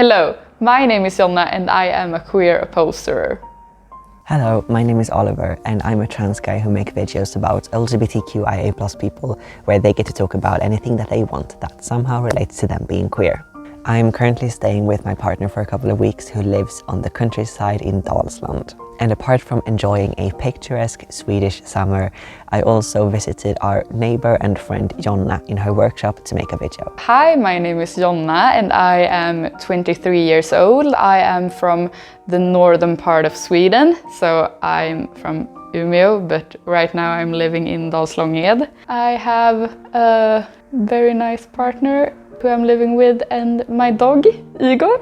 Hello, my name is Jonna and I am a queer upholsterer. Hello, my name is Oliver and I'm a trans guy who make videos about LGBTQIA+ people where they get to talk about anything that they want that somehow relates to them being queer. I'm currently staying with my partner for a couple of weeks who lives on the countryside in Dalsland. And apart from enjoying a picturesque Swedish summer, I also visited our neighbor and friend Jonna in her workshop to make a video. Hi, my name is Jonna and I am 23 years old. I am from the northern part of Sweden, so I'm from Umeå, but right now I'm living in Dalsland. I have a very nice partner who I'm living with and my dog, Igor.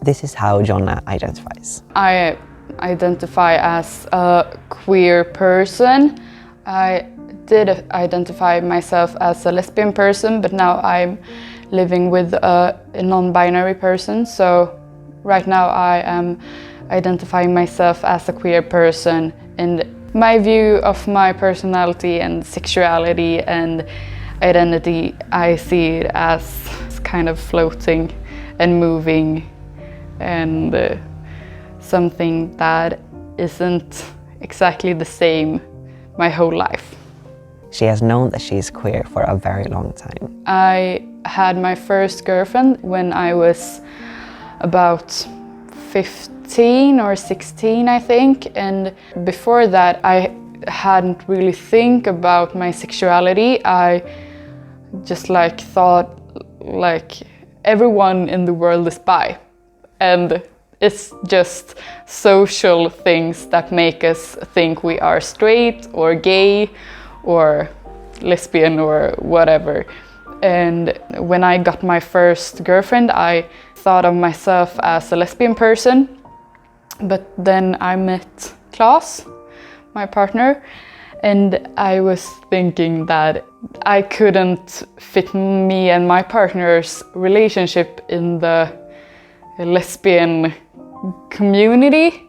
This is how Jonna identifies. I identify as a queer person. I did identify myself as a lesbian person, but now I'm living with a non-binary person. So right now I am identifying myself as a queer person, and my view of my personality and sexuality and identity, I see it as kind of floating and moving and something that isn't exactly the same my whole life. She has known that she is queer for a very long time. I had my first girlfriend when I was about 15 or 16, I think, and before that I hadn't really think about my sexuality. I just thought everyone in the world is bi, and it's just social things that make us think we are straight or gay or lesbian or whatever. And when I got my first girlfriend, I thought of myself as a lesbian person, but then I met Klaus, my partner, and I was thinking that I couldn't fit me and my partner's relationship in the lesbian community.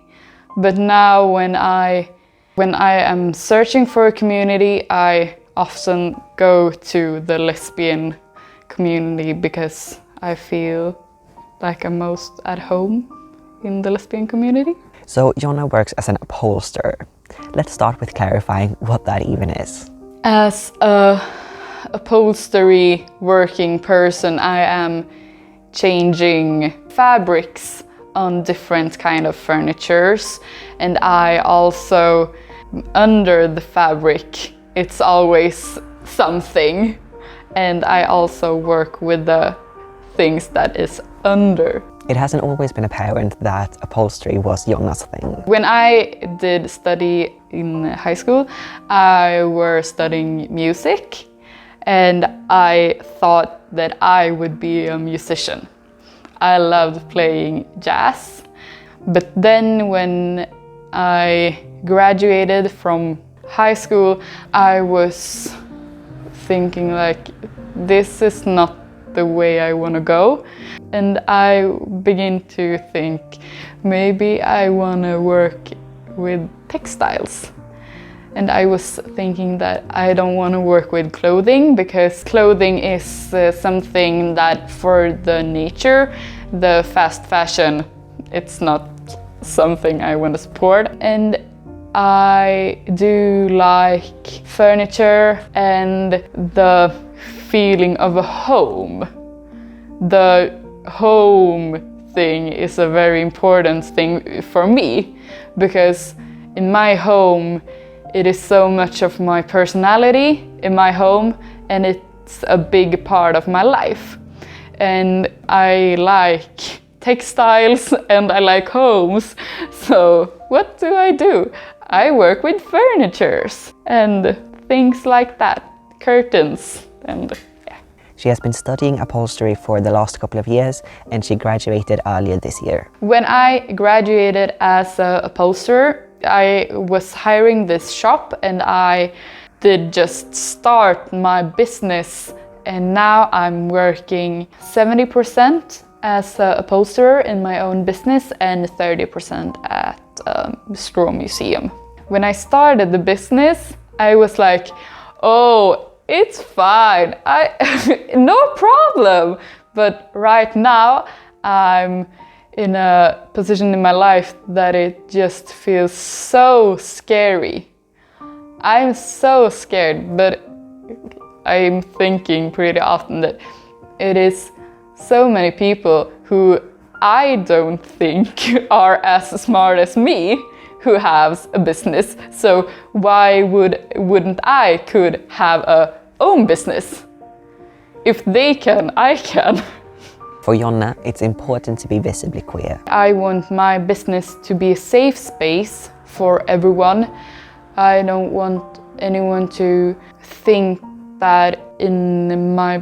But now when I am searching for a community, I often go to the lesbian community because I feel like I'm most at home in the lesbian community. So Jonna works as an upholsterer. Let's start with clarifying what that even is. As a upholstery working person, I am changing fabrics on different kind of furnitures, and I also, under the fabric, it's always something, and I also work with the things that is under. It hasn't always been apparent that upholstery was Jonna's thing. When I did study in high school, I was studying music, and I thought that I would be a musician. I loved playing jazz, but then when I graduated from high school, I was thinking this is not the way I want to go, and I began to think maybe I want to work with textiles. And I was thinking that I don't want to work with clothing because clothing is something that for the nature, the fast fashion, it's not something I want to support. And I do like furniture and the feeling of a home. The home thing is a very important thing for me because in my home, it is so much of my personality in my home, and it's a big part of my life. And I like textiles and I like homes. So what do? I work with furnitures and things like that, curtains and yeah. She has been studying upholstery for the last couple of years and she graduated earlier this year. When I graduated as an upholsterer, I was hiring this shop and I did just start my business, and now I'm working 70% as an upholsterer in my own business and 30% at a straw museum. When I started the business, I was like, oh, it's fine, no problem. But right now I'm in a position in my life that it just feels so scary. I'm so scared, but I'm thinking pretty often that it is so many people who I don't think are as smart as me who has a business. So why wouldn't I could have a own business? If they can, I can. For Jonna, it's important to be visibly queer. I want my business to be a safe space for everyone. I don't want anyone to think that in my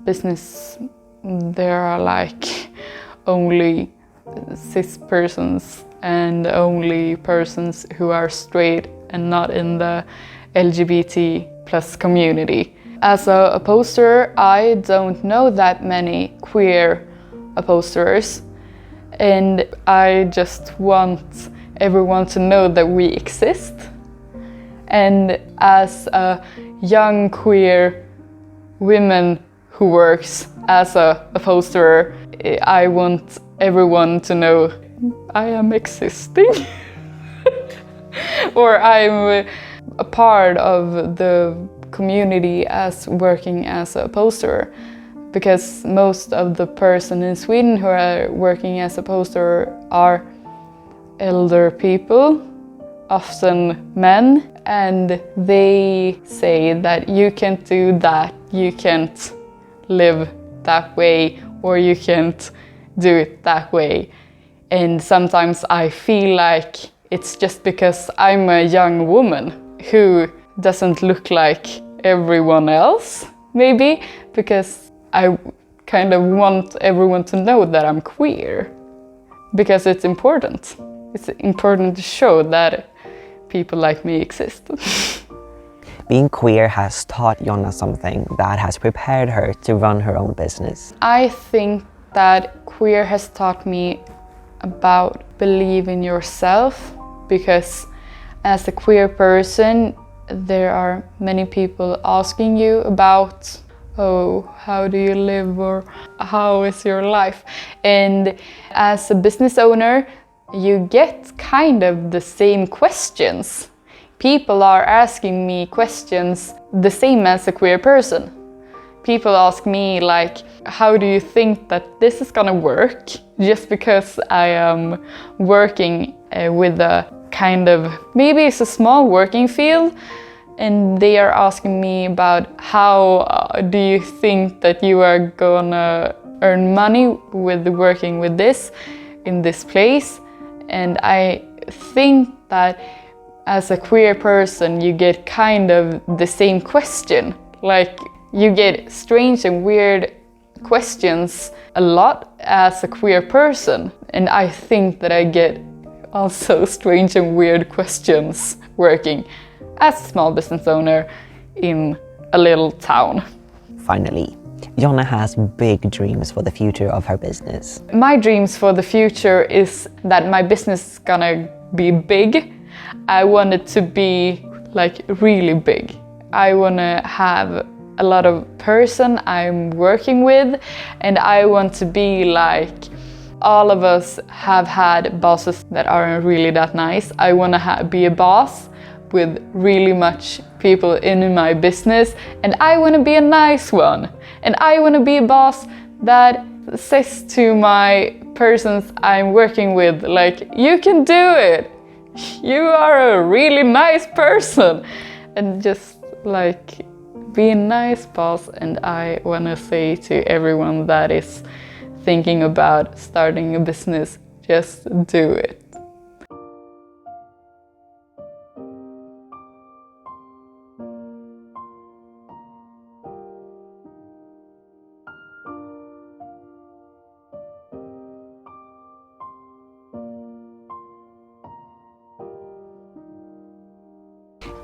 business there are like only cis persons and only persons who are straight and not in the LGBT plus community. As a upholsterer, I don't know that many queer upholsterers, and I just want everyone to know that we exist. And as a young queer woman who works as a upholsterer, I want everyone to know I am existing. Or I'm a part of the community as working as a upholsterer. Because most of the person in Sweden who are working as a upholsterer are elder people, often men, and they say that you can't do that, you can't live that way, or you can't do it that way. And sometimes I feel like it's just because I'm a young woman who doesn't look like everyone else, maybe, because I kind of want everyone to know that I'm queer. Because it's important. It's important to show that people like me exist. Being queer has taught Jonna something that has prepared her to run her own business. I think that queer has taught me about believe in yourself, because as a queer person there are many people asking you about, oh, how do you live, or how is your life? And as a business owner you get kind of the same questions. People are asking me questions the same as a queer person. People ask me like, how do you think that this is gonna work? Just because I am working with a kind of, maybe it's a small working field, and they are asking me about how do you think that you are gonna earn money with working with this in this place? And I think that as a queer person you get kind of the same question. Like, you get strange and weird questions a lot as a queer person. And I think that I get also strange and weird questions working as a small business owner in a little town. Finally, Jonna has big dreams for the future of her business. My dreams for the future is that my business is gonna be big. I want it to be like really big. I wanna have a lot of person I'm working with, and I want to be like, all of us have had bosses that aren't really that nice. I wanna be a boss with really much people in my business, and I wanna be a nice one. And I wanna be a boss that says to my persons I'm working with, like, you can do it. You are a really nice person. And just like, be a nice boss. And I wanna say to everyone that is thinking about starting a business, just do it.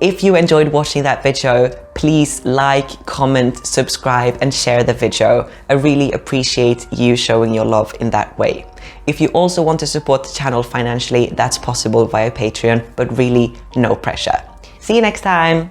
If you enjoyed watching that video, please like, comment, subscribe and share the video. I really appreciate you showing your love in that way. If you also want to support the channel financially, that's possible via Patreon, but really no pressure. See you next time!